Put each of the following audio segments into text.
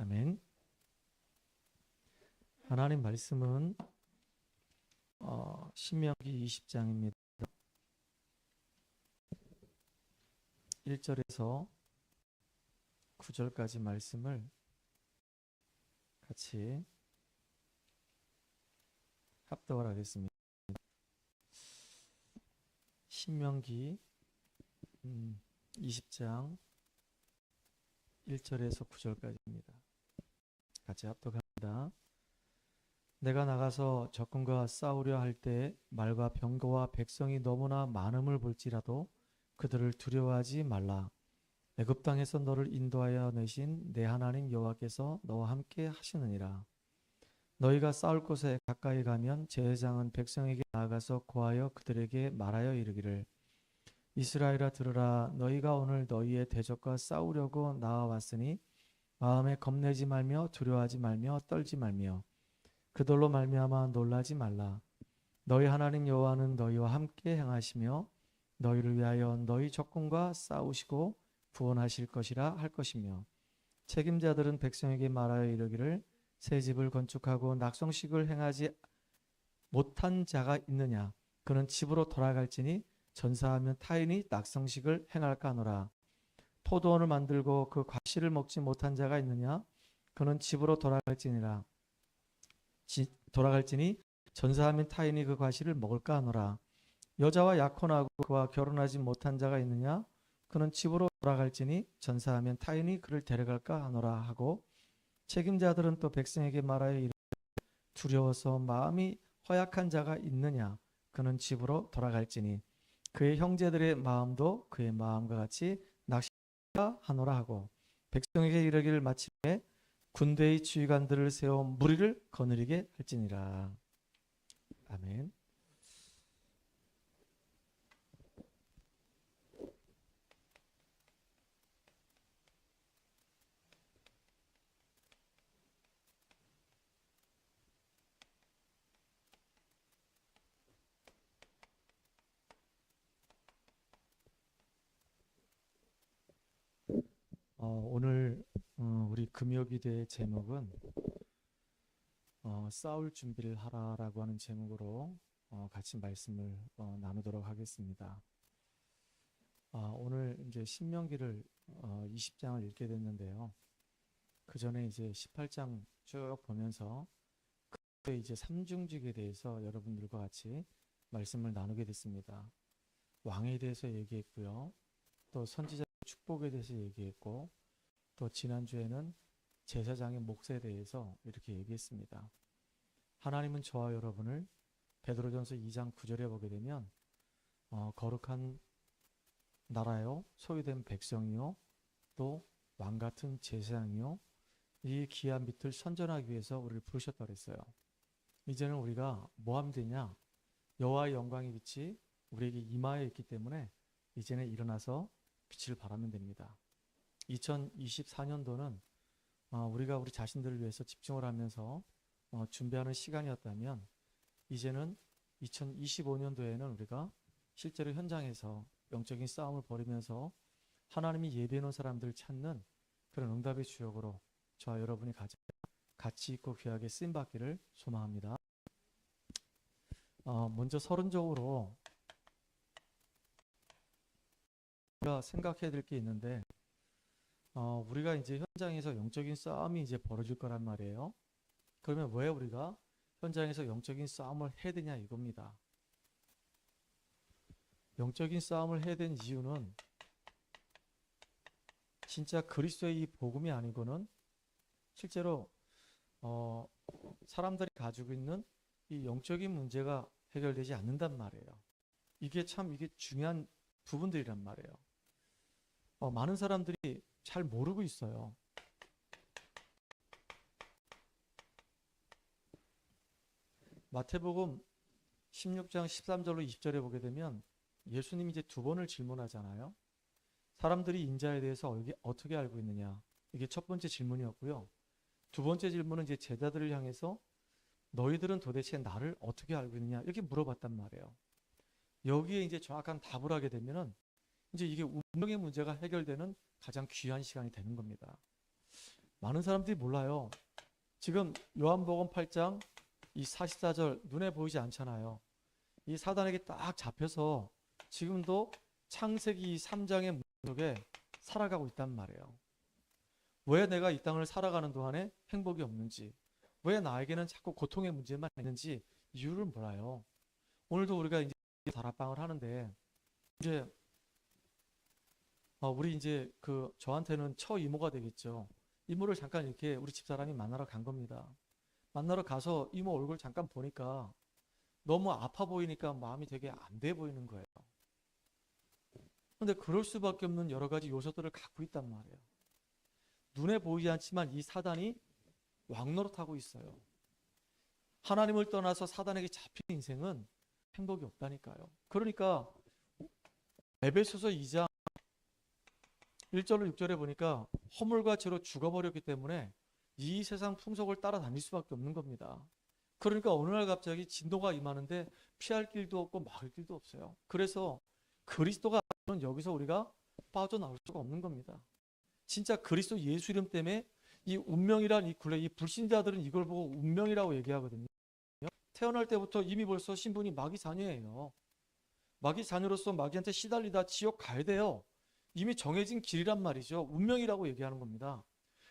아멘. 하나님 말씀은 신명기 20장입니다. 1절에서 9절까지 말씀을 같이 합독을 하겠습니다. 신명기 20장 1절에서 9절까지입니다. 같이 합독합니다. 내가 나가서 적군과 싸우려 할 때 말과 병거와 백성이 너무나 많음을 볼지라도 그들을 두려워하지 말라. 애굽 땅에서 너를 인도하여 내신 내 하나님 여호와께서 너와 함께 하시느니라. 너희가 싸울 곳에 가까이 가면 제사장은 백성에게 나아가서 고하여 그들에게 말하여 이르기를 이스라엘아 들으라. 너희가 오늘 너희의 대적과 싸우려고 나아왔으니 마음에 겁내지 말며 두려워하지 말며 떨지 말며 그들로 말미암아 놀라지 말라. 너희 하나님 여호와는 너희와 함께 행하시며 너희를 위하여 너희 적군과 싸우시고 구원하실 것이라 할 것이며 책임자들은 백성에게 말하여 이르기를 새 집을 건축하고 낙성식을 행하지 못한 자가 있느냐 그는 집으로 돌아갈지니 전사하면 타인이 낙성식을 행할까 하노라. 포도원을 만들고 그 과실을 먹지 못한 자가 있느냐 그는 집으로 돌아갈지니 전사하면 타인이 그 과실을 먹을까 하노라. 여자와 약혼하고 그와 결혼하지 못한 자가 있느냐 그는 집으로 돌아갈지니 전사하면 타인이 그를 데려갈까 하노라 하고 책임자들은 또 백성에게 말하여 이르기를 두려워서 마음이 허약한 자가 있느냐 그는 집으로 돌아갈지니 그의 형제들의 마음도 그의 마음과 같이 낙심하노라 하노라 하고 백성에게 이르기를 마침내 군대의 지휘관들을 세워 무리를 거느리게 할지니라. 아멘. 오늘 우리 금요기도의 제목은 싸울 준비를 하라라고 하는 제목으로 같이 말씀을 나누도록 하겠습니다. 오늘 이제 신명기를 20장을 읽게 됐는데요. 그 전에 이제 18장 쭉 보면서 그때 이제 삼중직에 대해서 여러분들과 같이 말씀을 나누게 됐습니다. 왕에 대해서 얘기했고요. 또 선지자 축복에 대해서 얘기했고 또 지난주에는 제사장의 몫에 대해서 이렇게 얘기했습니다. 하나님은 저와 여러분을 베드로전서 2장 9절에 보게 되면 거룩한 나라요 소유된 백성이요 또 왕같은 제사장이요 이 귀한 밑을 선전하기 위해서 우리를 부르셨다고 그랬어요. 이제는 우리가 뭐 하면 되냐? 여호와의 영광의 빛이 우리에게 임하여 있기 때문에 이제는 일어나서 빛을 발하면 됩니다. 2024년도는 우리가 우리 자신들을 위해서 집중을 하면서 준비하는 시간이었다면 이제는 2025년도에는 우리가 실제로 현장에서 영적인 싸움을 벌이면서 하나님이 예비해 놓은 사람들을 찾는 그런 응답의 주역으로 저와 여러분이 가치 있고 귀하게 쓰임받기를 소망합니다. 먼저 서론적으로 우리가 생각해야 될 게 있는데 우리가 이제 현장에서 영적인 싸움이 이제 벌어질 거란 말이에요. 그러면 왜 우리가 현장에서 영적인 싸움을 해야 되냐 이겁니다. 영적인 싸움을 해야 되는 이유는 진짜 그리스도의 이 복음이 아니고는 실제로 사람들이 가지고 있는 이 영적인 문제가 해결되지 않는단 말이에요. 이게 중요한 부분들이란 말이에요. 많은 사람들이 잘 모르고 있어요. 마태복음 16장 13절로 20절에 보게 되면 예수님이 이제 두 번을 질문하잖아요. 사람들이 인자에 대해서 어떻게 알고 있느냐? 이게 첫 번째 질문이었고요. 두 번째 질문은 이제 제자들을 향해서 너희들은 도대체 나를 어떻게 알고 있느냐? 이렇게 물어봤단 말이에요. 여기에 이제 정확한 답을 하게 되면은 이제 이게 운명의 문제가 해결되는 가장 귀한 시간이 되는 겁니다. 많은 사람들이 몰라요. 지금 요한복음 8장 이 44절 눈에 보이지 않잖아요. 이 사단에게 딱 잡혀서 지금도 창세기 3장의 문제 속에 살아가고 있단 말이에요. 왜 내가 이 땅을 살아가는 동안에 행복이 없는지, 왜 나에게는 자꾸 고통의 문제만 있는지 이유를 몰라요. 오늘도 우리가 이제 다락방을 하는데 이제 우리 이제 저한테는 처 이모가 되겠죠. 이모를 잠깐 이렇게 우리 집사람이 만나러 간 겁니다. 만나러 가서 이모 얼굴 잠깐 보니까 너무 아파 보이니까 마음이 되게 안 돼 보이는 거예요. 그런데 그럴 수밖에 없는 여러 가지 요소들을 갖고 있단 말이에요. 눈에 보이지 않지만 이 사단이 왕노릇하고 있어요. 하나님을 떠나서 사단에게 잡힌 인생은 행복이 없다니까요. 그러니까 에베소서 2장 1절로 6절에 보니까 허물과 죄로 죽어버렸기 때문에 이 세상 풍속을 따라다닐 수밖에 없는 겁니다. 그러니까 어느 날 갑자기 진도가 임하는데 피할 길도 없고 막을 길도 없어요. 그래서 그리스도가 아니면 여기서 우리가 빠져나올 수가 없는 겁니다. 진짜 그리스도 예수 이름 때문에 이 운명이란 이 굴레, 이 불신자들은 이걸 보고 운명이라고 얘기하거든요. 태어날 때부터 이미 벌써 신분이 마귀 자녀예요. 마귀 자녀로서 마귀한테 시달리다 지옥 가야 돼요. 이미 정해진 길이란 말이죠. 운명이라고 얘기하는 겁니다.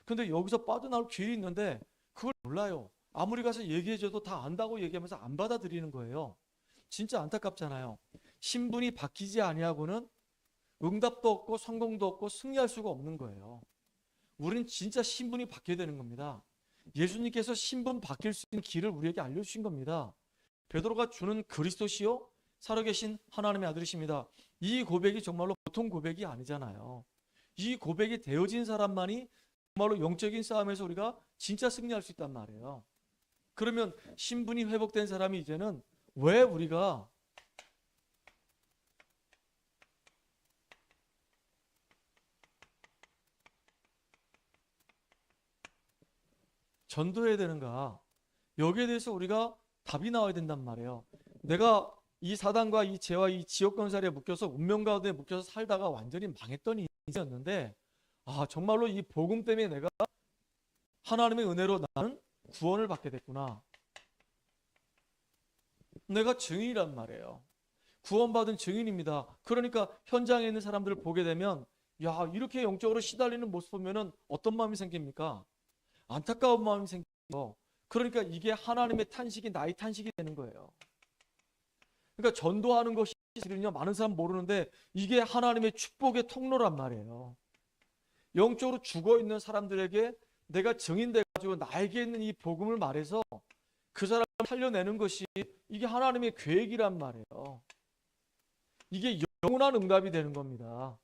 근데 여기서 빠져나올 길이 있는데 그걸 몰라요. 아무리 가서 얘기해줘도 다 안다고 얘기하면서 안 받아들이는 거예요. 진짜 안타깝잖아요. 신분이 바뀌지 아니하고는 응답도 없고 성공도 없고 승리할 수가 없는 거예요. 우리는 진짜 신분이 바뀌어야 되는 겁니다. 예수님께서 신분 바뀔 수 있는 길을 우리에게 알려주신 겁니다. 베드로가 주는 그리스도시요 살아계신 하나님의 아들이십니다. 이 고백이 정말로 보통 고백이 아니잖아요. 이 고백이 되어진 사람만이 정말로 영적인 싸움에서 우리가 진짜 승리할 수 있단 말이에요. 그러면 신분이 회복된 사람이 이제는 왜 우리가 전도해야 되는가? 여기에 대해서 우리가 답이 나와야 된단 말이에요. 내가 이 사단과 이 죄와 이 지옥 건설에 묶여서 운명 가운데 묶여서 살다가 완전히 망했던 인생이었는데 정말로 이 복음 때문에 내가 하나님의 은혜로 나는 구원을 받게 됐구나. 내가 증인이란 말이에요. 구원받은 증인입니다. 그러니까 현장에 있는 사람들을 보게 되면 이렇게 영적으로 시달리는 모습 보면은 어떤 마음이 생깁니까? 안타까운 마음이 생기죠. 그러니까 이게 하나님의 탄식이 나의 탄식이 되는 거예요. 그러니까 전도하는 것이 많은 사람 모르는데 이게 하나님의 축복의 통로란 말이에요. 영적으로 죽어있는 사람들에게 내가 증인돼가지고 나에게 있는 이 복음을 말해서 그 사람을 살려내는 것이 이게 하나님의 계획이란 말이에요. 이게 영원한 응답이 되는 겁니다.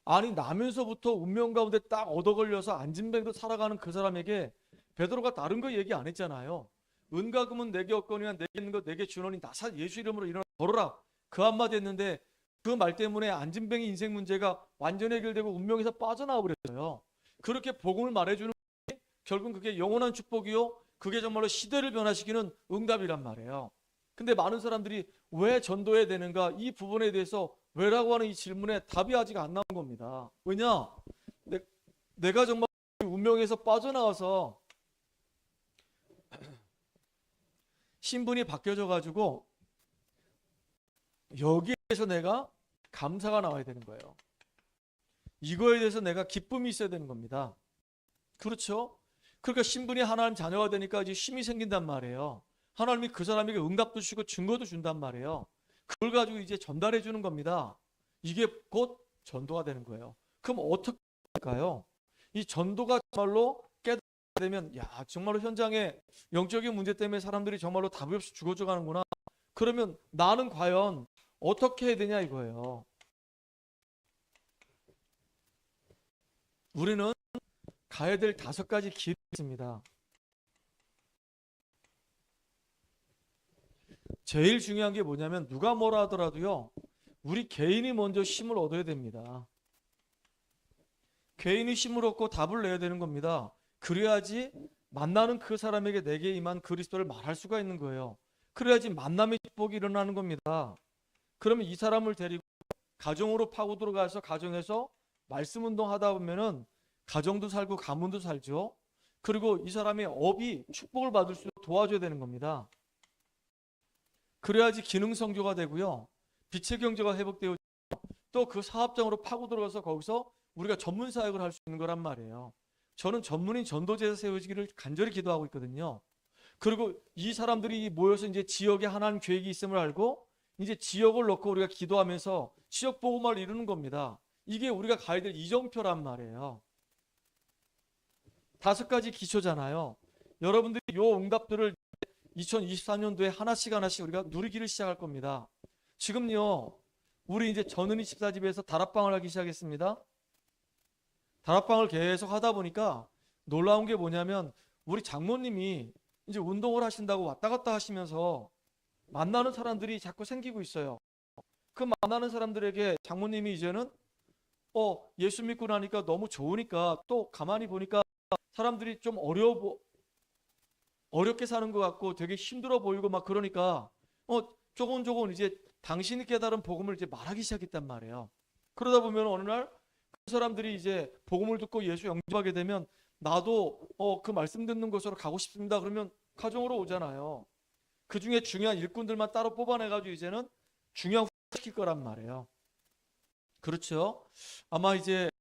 아니 나면서부터 운명 가운데 딱 얻어걸려서 안진뱅도 살아가는 그 사람에게 베드로가 다른 거 얘기 안 했잖아요. 은과 금은 내게 없거니와 내게 있는 것 내게 주노니 나사 예수 이름으로 일어나 걸어라. 그 한마디 했는데 그 말 때문에 안진뱅이 인생 문제가 완전히 해결되고 운명에서 빠져나와 버렸어요. 그렇게 복음을 말해주는 게 결국 그게 영원한 축복이요. 그게 정말로 시대를 변화시키는 응답이란 말이에요. 근데 많은 사람들이 왜 전도해야 되는가 이 부분에 대해서 왜라고 하는 이 질문에 답이 아직 안 나온 겁니다. 왜냐? 내가 정말 운명에서 빠져나와서 신분이 바뀌어져 가지고 여기에 대해서 내가 감사가 나와야 되는 거예요. 이거에 대해서 내가 기쁨이 있어야 되는 겁니다. 그렇죠? 그러니까 신분이 하나님 자녀가 되니까 이제 힘이 생긴단 말이에요. 하나님이 그 사람에게 응답도 주고 증거도 준단 말이에요. 그걸 가지고 이제 전달해 주는 겁니다. 이게 곧 전도가 되는 거예요. 그럼 어떻게 할까요? 이 전도가 정말로 깨닫게 되면 정말로 현장에 영적인 문제 때문에 사람들이 정말로 답이 없이 죽어져 가는구나. 그러면 나는 과연 어떻게 해야 되냐 이거예요. 우리는 가야 될 5가지 길이 있습니다. 제일 중요한 게 뭐냐면 누가 뭐라 하더라도요. 우리 개인이 먼저 힘을 얻어야 됩니다. 개인이 힘을 얻고 답을 내야 되는 겁니다. 그래야지 만나는 그 사람에게 내게 임한 그리스도를 말할 수가 있는 거예요. 그래야지 만남의 축복이 일어나는 겁니다. 그러면 이 사람을 데리고 가정으로 파고 들어가서 가정에서 말씀 운동 하다 보면은 가정도 살고 가문도 살죠. 그리고 이 사람의 업이 축복을 받을 수 있도록 도와줘야 되는 겁니다. 그래야지 기능 성교가 되고요. 빛의 경제가 회복되고 또 그 사업장으로 파고 들어가서 거기서 우리가 전문 사역을 할 수 있는 거란 말이에요. 저는 전문인 전도제에서 세워지기를 간절히 기도하고 있거든요. 그리고 이 사람들이 모여서 이제 지역에 하나님 계획이 있음을 알고 이제 지역을 놓고 우리가 기도하면서 지역 복음화를 이루는 겁니다. 이게 우리가 가야 될 이정표란 말이에요. 5가지 기초잖아요. 여러분들이 요 응답들을 2023년도에 하나씩 우리가 누리기를 시작할 겁니다. 지금요, 우리 이제 전은희 집사집에서 다락방을 하기 시작했습니다. 다락방을 계속 하다 보니까 놀라운 게 뭐냐면 우리 장모님이 이제 운동을 하신다고 왔다 갔다 하시면서 만나는 사람들이 자꾸 생기고 있어요. 그 만나는 사람들에게 장모님이 이제는 예수 믿고 나니까 너무 좋으니까 또 가만히 보니까 사람들이 좀 어렵게 사는 것 같고 되게 힘들어 보이고 막 그러니까 조금 이제 당신이 깨달은 복음을 이제 말하기 시작했단 말이에요. 그러다 보면 어느 날 그 사람들이 이제 복음을 듣고 예수 영접하게 되면 나도 그 말씀 듣는 곳으로 가고 싶습니다. 그러면 가정으로 오잖아요. 그 중에 중요한 일꾼들만 따로 뽑아내가지고 이제는 중요한 시킬 거란 말이에요. 그렇죠? 아마 이제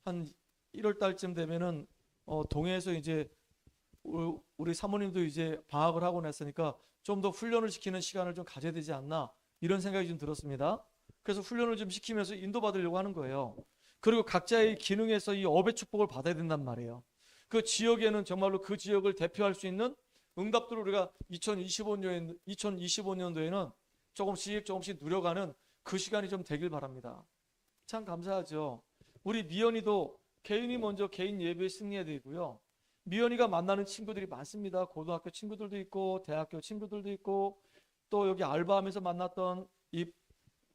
한 1월 달쯤 되면은 동해에서 이제 우리 사모님도 이제 방학을 하고 났으니까 좀 더 훈련을 시키는 시간을 좀 가져야 되지 않나 이런 생각이 좀 들었습니다. 그래서 훈련을 좀 시키면서 인도받으려고 하는 거예요. 그리고 각자의 기능에서 이 업의 축복을 받아야 된단 말이에요. 그 지역에는 정말로 그 지역을 대표할 수 있는 응답들을 우리가 2025년도에는 조금씩 누려가는 그 시간이 좀 되길 바랍니다. 참 감사하죠. 우리 미연이도 개인이 먼저 개인 예배에 승리해야 되고요. 미연이가 만나는 친구들이 많습니다. 고등학교 친구들도 있고 대학교 친구들도 있고 또 여기 알바하면서 만났던 이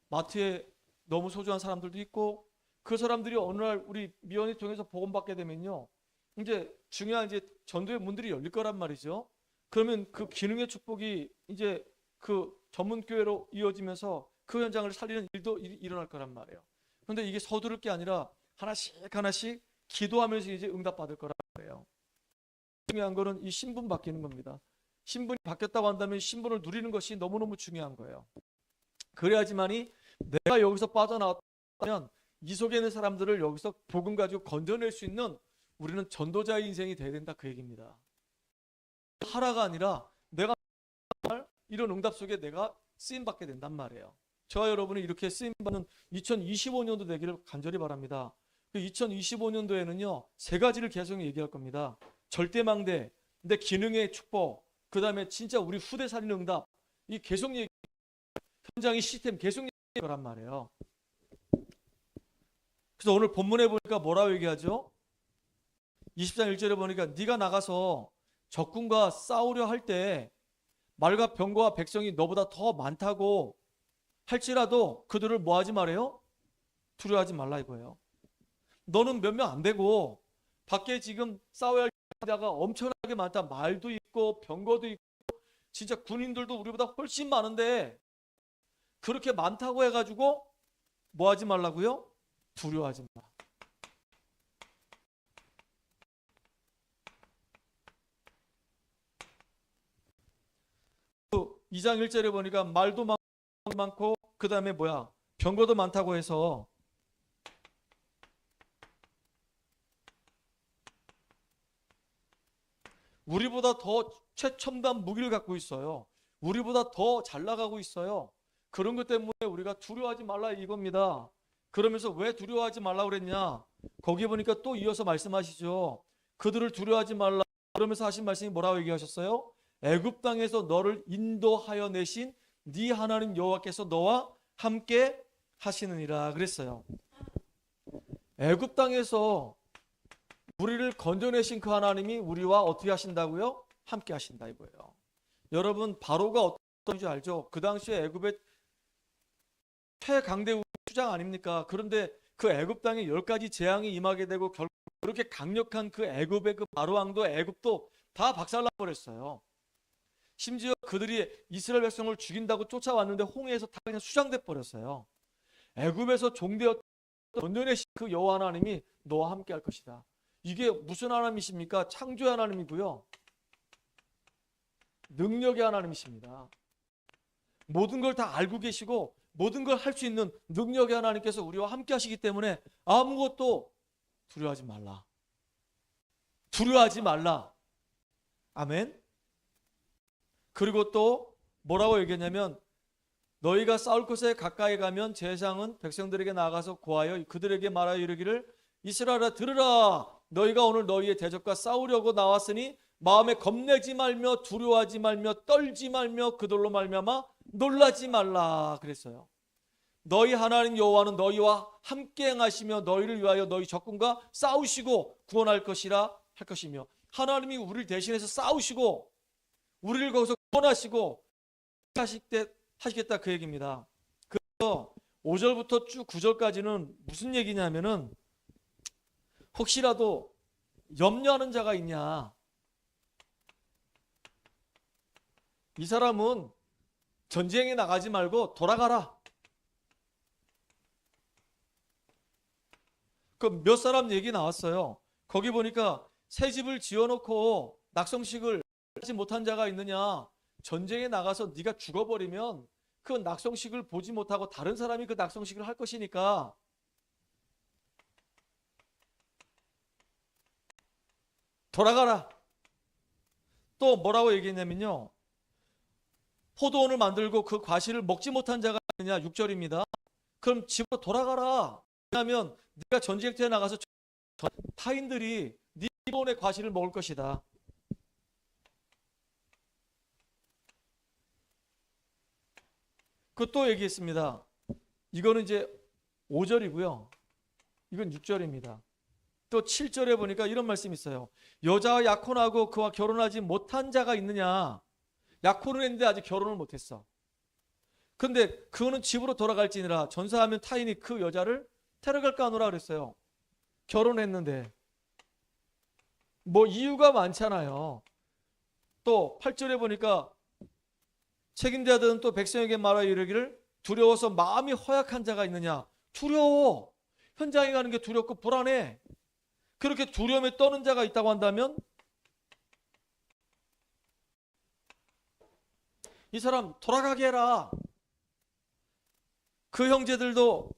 마트에 너무 소중한 사람들도 있고 그 사람들이 어느 날 우리 미연이 통해서 복음 받게 되면요. 이제 중요한 이제 전도의 문들이 열릴 거란 말이죠. 그러면 그 기능의 축복이 이제 그 전문 교회로 이어지면서 그 현장을 살리는 일도 일어날 거란 말이에요. 그런데 이게 서두를 게 아니라 하나씩 기도하면서 이제 응답받을 거란 말이에요. 중요한 거는 이 신분 바뀌는 겁니다. 신분이 바뀌었다고 한다면 신분을 누리는 것이 너무너무 중요한 거예요. 그래야지만이 내가 여기서 빠져나왔다면 이 속에 있는 사람들을 여기서 복음 가지고 건져낼 수 있는 우리는 전도자의 인생이 돼야 된다 그 얘기입니다. 하라가 아니라 내가 이런 응답 속에 내가 쓰임받게 된단 말이에요. 저와 여러분이 이렇게 쓰임받는 2025년도 되기를 간절히 바랍니다. 그 2025년도에는요 3가지를 계속 얘기할 겁니다. 절대망대, 내 기능의 축복, 그 다음에 진짜 우리 후대 살리는 응답, 이 계속 얘기, 현장의 시스템 계속 얘기할 거란 말이에요. 그래서 오늘 본문에 보니까 뭐라고 얘기하죠? 20장 1절에 보니까 네가 나가서 적군과 싸우려 할 때 말과 병거와 백성이 너보다 더 많다고 할지라도 그들을 뭐하지 말아요? 두려워하지 말라 이거예요. 너는 몇 명 안 되고 밖에 지금 싸워야 할 자가 엄청나게 많다. 말도 있고 병거도 있고 진짜 군인들도 우리보다 훨씬 많은데 그렇게 많다고 해가지고 뭐하지 말라고요? 두려워하지 마라. 2장 1절에 보니까 말도 많고 그 다음에 병거도 많다고 해서 우리보다 더 최첨단 무기를 갖고 있어요. 우리보다 더 잘 나가고 있어요. 그런 것 때문에 우리가 두려워하지 말라 이겁니다. 그러면서 왜 두려워하지 말라고 그랬냐? 거기 보니까 또 이어서 말씀하시죠. 그들을 두려워하지 말라. 그러면서 하신 말씀이 뭐라고 얘기하셨어요? 애굽 땅에서 너를 인도하여 내신 네 하나님 여호와께서 너와 함께 하시느니라 그랬어요. 애굽 땅에서 우리를 건져내신 그 하나님이 우리와 어떻게 하신다고요? 함께 하신다 이거예요. 여러분 바로가 어떤 줄 알죠? 그 당시에 애굽의 최강대 수장 아닙니까? 그런데 그 애굽 땅에 10가지 재앙이 임하게 되고 결국 그렇게 강력한 그 애굽의 그 바로 왕도 애굽도 다 박살나 버렸어요. 심지어 그들이 이스라엘 백성을 죽인다고 쫓아왔는데 홍해에서 다 그냥 수장돼 버렸어요. 애굽에서 종되었던 전년의 그 여호와 하나님이 너와 함께 할 것이다. 이게 무슨 하나님이십니까? 창조의 하나님이고요. 능력의 하나님이십니다. 모든 걸 다 알고 계시고 모든 걸 할 수 있는 능력의 하나님께서 우리와 함께 하시기 때문에 아무것도 두려워하지 말라. 두려워하지 말라. 아멘. 그리고 또 뭐라고 얘기했냐면 너희가 싸울 곳에 가까이 가면 제사장은 백성들에게 나가서 고하여 그들에게 말하여 이르기를 이스라엘아 들으라. 너희가 오늘 너희의 대적과 싸우려고 나왔으니 마음에 겁내지 말며 두려워하지 말며 떨지 말며 그들로 말미암아 놀라지 말라 그랬어요. 너희 하나님 여호와는 너희와 함께 행하시며 너희를 위하여 너희 적군과 싸우시고 구원할 것이라 할 것이며 하나님이 우리를 대신해서 싸우시고 우리를 거기서 구원하시고 하시겠다 그 얘기입니다. 그래서 5절부터 쭉 9절까지는 무슨 얘기냐면은 혹시라도 염려하는 자가 있냐, 이 사람은 전쟁에 나가지 말고 돌아가라. 그 몇 사람 얘기 나왔어요. 거기 보니까 새 집을 지어놓고 낙성식을 하지 못한 자가 있느냐. 전쟁에 나가서 네가 죽어버리면 그 낙성식을 보지 못하고 다른 사람이 그 낙성식을 할 것이니까 돌아가라. 또 뭐라고 얘기했냐면요, 포도원을 만들고 그 과실을 먹지 못한 자가 있느냐. 6절입니다. 그럼 집으로 돌아가라. 왜냐하면 네가 전쟁터에 나가서 타인들이 네 포도원의 과실을 먹을 것이다. 그것도 얘기했습니다. 이거는 이제 5절이고요. 이건 6절입니다. 또 7절에 보니까 이런 말씀이 있어요. 여자와 약혼하고 그와 결혼하지 못한 자가 있느냐. 약혼을 했는데 아직 결혼을 못했어. 근데 그거는 집으로 돌아갈지니라. 전사하면 타인이 그 여자를 데려갈까 하노라 그랬어요. 결혼했는데. 뭐 이유가 많잖아요. 또 8절에 보니까 책임자들은 또 백성에게 말하여 이르기를 두려워서 마음이 허약한 자가 있느냐. 두려워. 현장에 가는 게 두렵고 불안해. 그렇게 두려움에 떠는 자가 있다고 한다면 이 사람 돌아가게 해라. 그 형제들도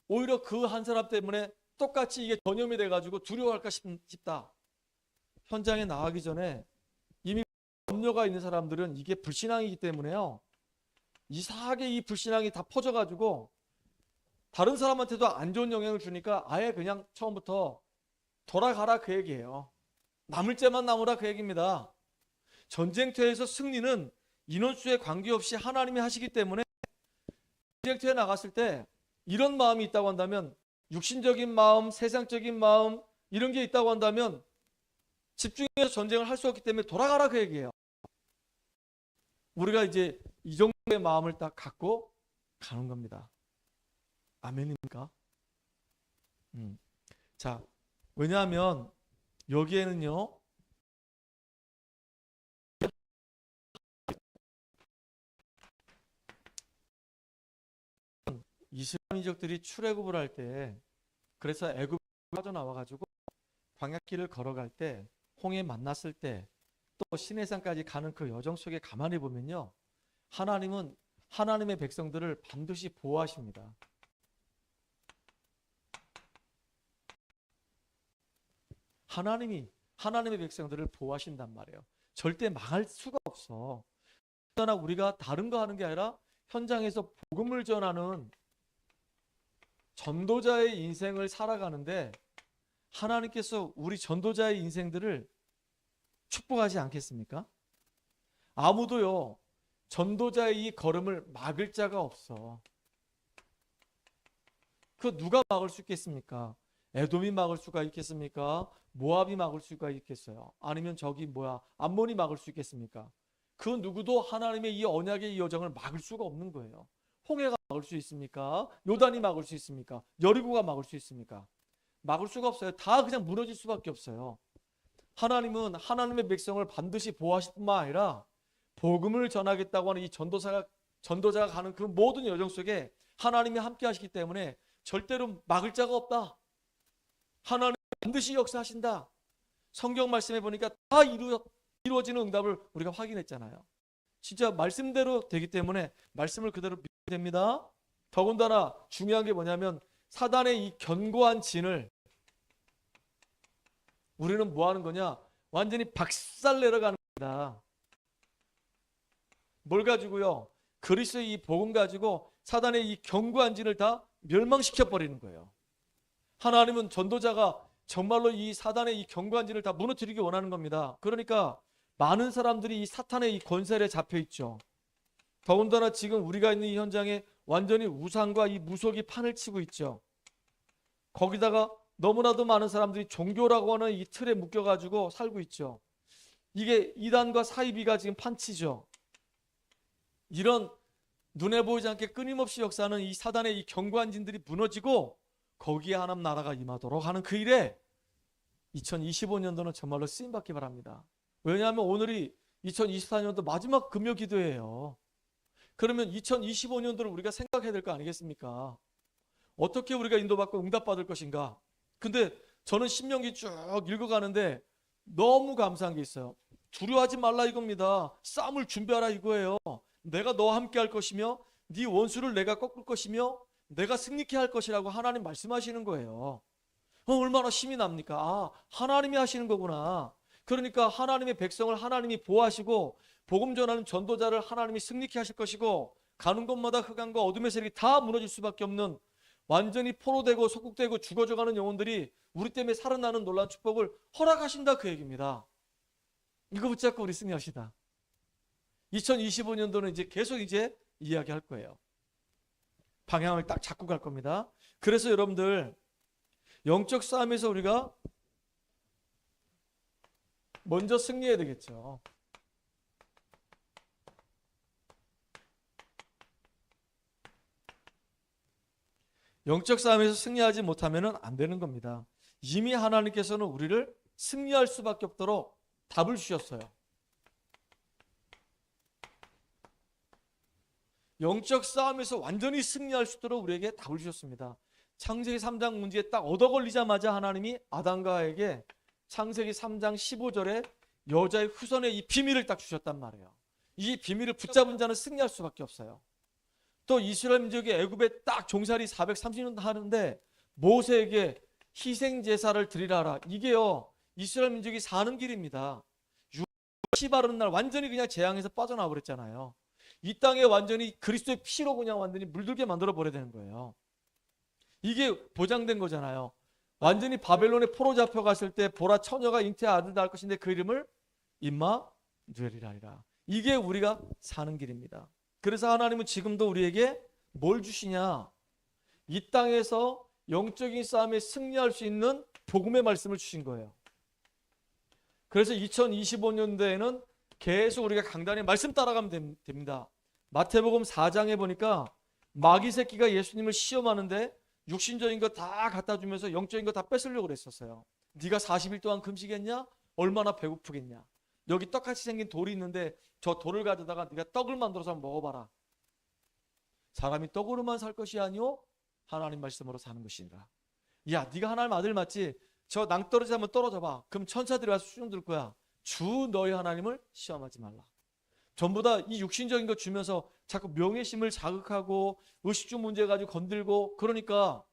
오히려 그 한 사람 때문에 똑같이 이게 전염이 돼가지고 두려워할까 싶다. 현장에 나가기 전에 이미 염려가 있는 사람들은 이게 불신앙이기 때문에요, 이상하게 이 불신앙이 다 퍼져가지고 다른 사람한테도 안 좋은 영향을 주니까 아예 그냥 처음부터 돌아가라 그 얘기예요. 남을 죄만 남으라 그 얘기입니다. 전쟁터에서 승리는 인원수에 관계없이 하나님이 하시기 때문에 전쟁터에 나갔을 때 이런 마음이 있다고 한다면, 육신적인 마음, 세상적인 마음 이런 게 있다고 한다면 집중해서 전쟁을 할 수 없기 때문에 돌아가라 그 얘기예요. 우리가 이제 이 정도의 마음을 딱 갖고 가는 겁니다. 아멘입니까? 자, 왜냐하면 여기에는요, 이스라엘 민족들이 출애굽을 할 때, 그래서 애굽 빠져나와가지고 광야길을 걸어갈 때, 홍해 만났을 때, 또 시내산까지 가는 그 여정 속에 가만히 보면요, 하나님은 하나님의 백성들을 반드시 보호하십니다. 하나님이 하나님의 백성들을 보호하신단 말이에요. 절대 망할 수가 없어. 그러나 우리가 다른 거 하는 게 아니라 현장에서 복음을 전하는 전도자의 인생을 살아가는데 하나님께서 우리 전도자의 인생들을 축복하지 않겠습니까? 아무도요, 전도자의 이 걸음을 막을 자가 없어. 그 누가 막을 수 있겠습니까? 에돔이 막을 수가 있겠습니까? 모압이 막을 수가 있겠어요? 아니면 저기 암몬이 막을 수 있겠습니까? 그 누구도 하나님의 이 언약의 이 여정을 막을 수가 없는 거예요. 홍해가 막을 수 있습니까? 요단이 막을 수 있습니까? 여리고가 막을 수 있습니까? 막을 수가 없어요. 다 그냥 무너질 수밖에 없어요. 하나님은 하나님의 백성을 반드시 보호하실 뿐만 아니라 복음을 전하겠다고 하는 이 전도자가 가는 그 모든 여정 속에 하나님이 함께 하시기 때문에 절대로 막을 자가 없다. 하나님 반드시 역사하신다. 성경 말씀에 보니까 다 이루어지는 응답을 우리가 확인했잖아요. 진짜 말씀대로 되기 때문에 말씀을 그대로 믿어야 됩니다. 더군다나 중요한 게 뭐냐면 사단의 이 견고한 진을 우리는 뭐 하는 거냐? 완전히 박살내러 가는 겁니다. 뭘 가지고요? 그리스도의 이 복음 가지고 사단의 이 견고한 진을 다 멸망시켜 버리는 거예요. 하나님은 전도자가 정말로 이 사단의 이 견고한 진을 다 무너뜨리기 원하는 겁니다. 그러니까 많은 사람들이 이 사탄의 이 권세에 잡혀 있죠. 더군다나 지금 우리가 있는 이 현장에 완전히 우상과 이 무속이 판을 치고 있죠. 거기다가 너무나도 많은 사람들이 종교라고 하는 이 틀에 묶여가지고 살고 있죠. 이게 이단과 사이비가 지금 판치죠. 이런 눈에 보이지 않게 끊임없이 역사하는 이 사단의 이 견고한 진들이 무너지고 거기에 하나님 나라가 임하도록 하는 그 일에 2025년도는 정말로 쓰임받기 바랍니다. 왜냐하면 오늘이 2024년도 마지막 금요 기도예요. 그러면 2025년도를 우리가 생각해야 될 거 아니겠습니까? 어떻게 우리가 인도받고 응답받을 것인가? 근데 저는 신명기 쭉 읽어가는데 너무 감사한 게 있어요. 두려워하지 말라 이겁니다. 싸움을 준비하라 이거예요. 내가 너와 함께 할 것이며 네 원수를 내가 꺾을 것이며 내가 승리케 할 것이라고 하나님 말씀하시는 거예요. 얼마나 힘이 납니까? 아, 하나님이 하시는 거구나. 그러니까 하나님의 백성을 하나님이 보호하시고 복음 전하는 전도자를 하나님이 승리케 하실 것이고 가는 곳마다 흑암과 어둠의 세력이 다 무너질 수밖에 없는 완전히 포로되고 속국되고 죽어져가는 영혼들이 우리 때문에 살아나는 놀라운 축복을 허락하신다 그 얘기입니다. 이거 붙잡고 우리 승리합시다. 2025년도는 이제 계속 이야기할 거예요. 방향을 딱 잡고 갈 겁니다. 그래서 여러분들 영적 싸움에서 우리가 먼저 승리해야 되겠죠. 영적 싸움에서 승리하지 못하면 안 되는 겁니다. 이미 하나님께서는 우리를 승리할 수밖에 없도록 답을 주셨어요. 영적 싸움에서 완전히 승리할 수 있도록 우리에게 답을 주셨습니다. 창세기 3장 문제에 딱 얻어 걸리자마자 하나님이 아담과에게 창세기 3장 15절에 여자의 후손의 이 비밀을 딱 주셨단 말이에요. 이 비밀을 붙잡은 자는 승리할 수밖에 없어요. 또 이스라엘 민족이 애굽에 딱 종살이 430년 하는데 모세에게 희생 제사를 드리라 하라. 이게요 이스라엘 민족이 사는 길입니다. 피 바르는 날 완전히 그냥 재앙에서 빠져나와 버렸잖아요. 이 땅에 완전히 그리스도의 피로 그냥 완전히 물들게 만들어 버려야 되는 거예요. 이게 보장된 거잖아요. 완전히 바벨론에 포로 잡혀갔을 때 보라 처녀가 잉태의 아들 낳을 것인데 그 이름을 임마누엘이라 하리라. 이게 우리가 사는 길입니다. 그래서 하나님은 지금도 우리에게 뭘 주시냐? 이 땅에서 영적인 싸움에 승리할 수 있는 복음의 말씀을 주신 거예요. 그래서 2025년도에는 계속 우리가 강단의 말씀 따라가면 됩니다. 마태복음 4장에 보니까 마귀 새끼가 예수님을 시험하는데 육신적인 거 다 갖다 주면서 영적인 거 다 뺏으려고 그랬었어요. 네가 40일 동안 금식했냐? 얼마나 배고프겠냐? 여기 떡같이 생긴 돌이 있는데 저 돌을 가져다가 네가 떡을 만들어서 먹어봐라. 사람이 떡으로만 살 것이 아니오 하나님 말씀으로 사는 것인가. 야, 네가 하나님 아들 맞지? 저 낭떠러지 한번 떨어져 봐. 그럼 천사들이 와서 수종 들 거야. 주 너희 하나님을 시험하지 말라. 전부 다 이 육신적인 거 주면서 자꾸 명예심을 자극하고 의식주 문제 가지고 건들고 그러니까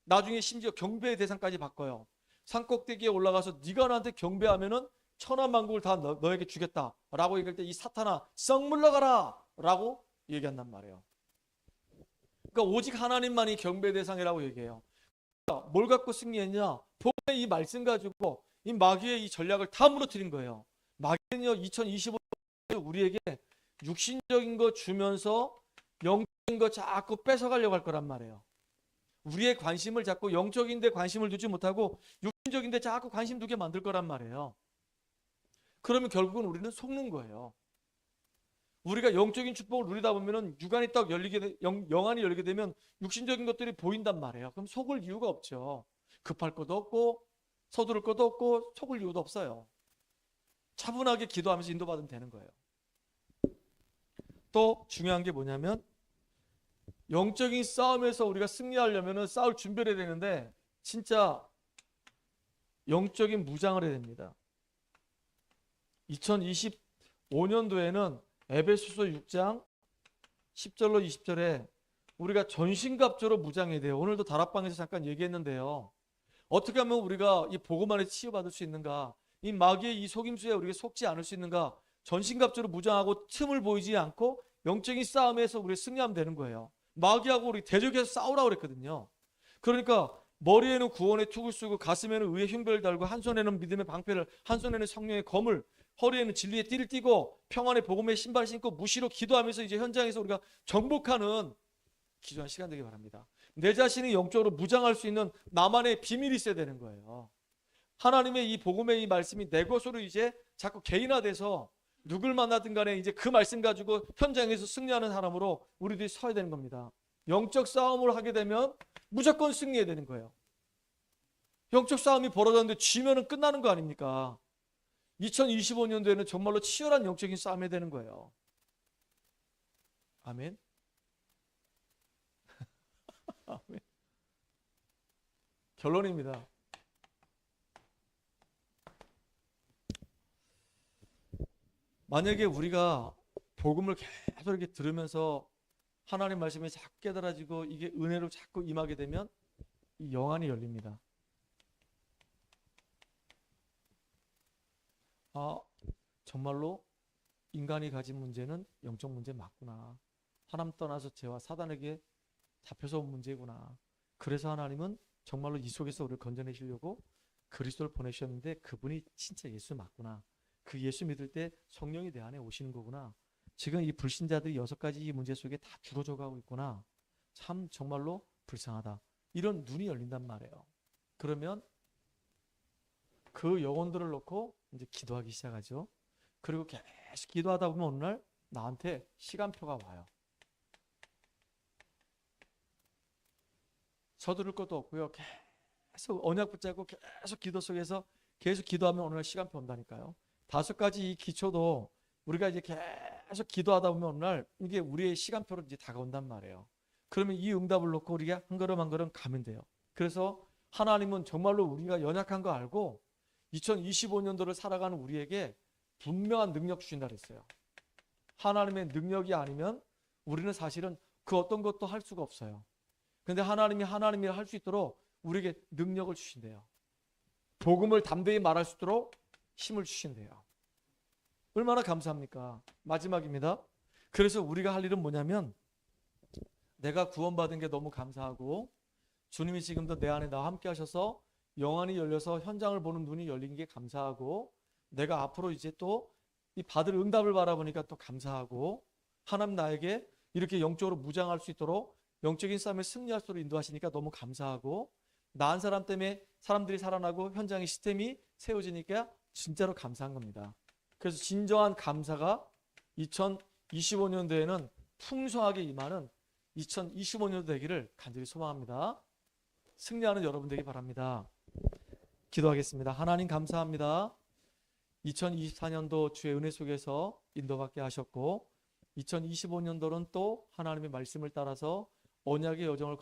나중에 심지어 경배의 대상까지 바꿔요. 산꼭대기에 올라가서 네가 나한테 경배하면은 천하만국을 다 너에게 주겠다라고 얘기할 때 이 사탄아 썩 물러가라 라고 얘기한단 말이에요. 그러니까 오직 하나님만이 경배 대상이라고 얘기해요. 그러니까 뭘 갖고 승리했냐? 복음의 이 말씀 가지고 이 마귀의 이 전략을 다 무너뜨린 거예요. 마귀는요 2025년에 우리에게 육신적인 거 주면서 영적인 거 자꾸 뺏어가려고 할 거란 말이에요. 우리의 관심을 자꾸 영적인 데 관심을 두지 못하고 육신적인 데 자꾸 관심 두게 만들 거란 말이에요. 그러면 결국은 우리는 속는 거예요. 우리가 영적인 축복을 누리다 보면은 육안이 딱 영안이 열리게 되면 육신적인 것들이 보인단 말이에요. 그럼 속을 이유가 없죠. 급할 것도 없고 서두를 것도 없고 속을 이유도 없어요. 차분하게 기도하면서 인도받으면 되는 거예요. 또 중요한 게 뭐냐면 영적인 싸움에서 우리가 승리하려면 싸울 준비를 해야 되는데 진짜 영적인 무장을 해야 됩니다. 2025년도에는 에베소서 6장 10절로 20절에 우리가 전신갑주로 무장해야 돼요. 오늘도 다락방에서 잠깐 얘기했는데요. 어떻게 하면 우리가 이 복음 안에 치유받을 수 있는가? 이 마귀의 이 속임수에 우리가 속지 않을 수 있는가? 전신갑주로 무장하고 틈을 보이지 않고 영적인 싸움에서 우리 승리하면 되는 거예요. 마귀하고 우리 대적해서 싸우라고 그랬거든요. 그러니까 머리에는 구원의 툭을 쓰고 가슴에는 의의 흉배를 달고 한 손에는 믿음의 방패를, 한 손에는 성령의 검을, 허리에는 진리의 띠를 띠고 평안의 복음의 신발 신고 무시로 기도하면서 이제 현장에서 우리가 정복하는 기도한 시간 되기 바랍니다. 내 자신이 영적으로 무장할 수 있는 나만의 비밀이 있어야 되는 거예요. 하나님의 이 복음의 이 말씀이 내 것으로 이제 자꾸 개인화돼서 누굴 만나든 간에 이제 그 말씀 가지고 현장에서 승리하는 사람으로 우리들이 서야 되는 겁니다. 영적 싸움을 하게 되면 무조건 승리해야 되는 거예요. 영적 싸움이 벌어졌는데 지면은 끝나는 거 아닙니까? 2025년도에는 정말로 치열한 영적인 싸움이 되는 거예요. 아멘. 아멘. 결론입니다. 만약에 우리가 복음을 계속 이렇게 들으면서 하나님 말씀이 자꾸 깨달아지고 이게 은혜로 자꾸 임하게 되면 이 영안이 열립니다. 아, 정말로 인간이 가진 문제는 영적 문제 맞구나. 하나님 떠나서 죄와 사단에게 잡혀서 온 문제구나. 그래서 하나님은 정말로 이 속에서 우리를 건져내시려고 그리스도를 보내셨는데 그분이 진짜 예수 맞구나. 그 예수 믿을 때 성령이 내 안에 오시는 거구나. 지금 이 불신자들이 6가지 이 문제 속에 다 죽어져 가고 있구나. 참 정말로 불쌍하다. 이런 눈이 열린단 말이에요. 그러면 그 영혼들을 놓고 이제 기도하기 시작하죠. 그리고 계속 기도하다 보면 어느 날 나한테 시간표가 와요. 서두를 것도 없고요. 계속 언약 붙잡고 계속 기도 속에서 계속 기도하면 어느 날 시간표 온다니까요. 5가지 이 기초도 우리가 이제 계속 기도하다 보면 어느 날 이게 우리의 시간표로 이제 다가온단 말이에요. 그러면 이 응답을 놓고 우리가 한 걸음 한 걸음 가면 돼요. 그래서 하나님은 정말로 우리가 연약한 거 알고 2025년도를 살아가는 우리에게 분명한 능력 주신다 그랬어요. 하나님의 능력이 아니면 우리는 사실은 그 어떤 것도 할 수가 없어요. 근데 하나님이 할 수 있도록 우리에게 능력을 주신대요. 복음을 담대히 말할 수 있도록 힘을 주신대요. 얼마나 감사합니까? 마지막입니다. 그래서 우리가 할 일은 뭐냐면 내가 구원받은 게 너무 감사하고 주님이 지금도 내 안에 나와 함께 하셔서 영안이 열려서 현장을 보는 눈이 열린 게 감사하고 내가 앞으로 이제 또 이 받을 응답을 바라보니까 또 감사하고 하나님 나에게 이렇게 영적으로 무장할 수 있도록 영적인 싸움에 승리할 수 있도록 인도하시니까 너무 감사하고 나 한 사람 때문에 사람들이 살아나고 현장의 시스템이 세워지니까 진짜로 감사한 겁니다. 그래서 진정한 감사가 2025년도에는 풍성하게 임하는 2025년도 되기를 간절히 소망합니다. 승리하는 여러분 되기 바랍니다. 기도하겠습니다. 하나님 감사합니다. 2024년도 주의 은혜 속에서 인도받게 하셨고 2025년도는 또 하나님의 말씀을 따라서 언약의 여정을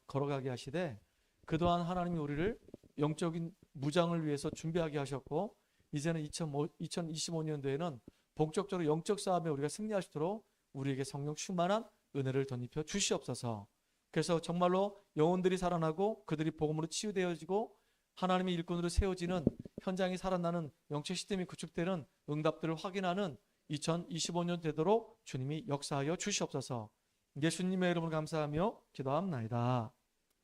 걸어가게 하시되 그동안 하나님이 우리를 영적인 무장을 위해서 준비하게 하셨고 이제는 2025년도에는 본격적으로 영적 싸움에 우리가 승리할 수 있도록 우리에게 성령 충만한 은혜를 덧입혀 주시옵소서. 그래서 정말로 영혼들이 살아나고 그들이 복음으로 치유되어지고 하나님의 일꾼으로 세워지는 현장이 살아나는 영적 시스템이 구축되는 응답들을 확인하는 2025년 되도록 주님이 역사하여 주시옵소서. 예수님의 이름으로 감사하며 기도합나이다.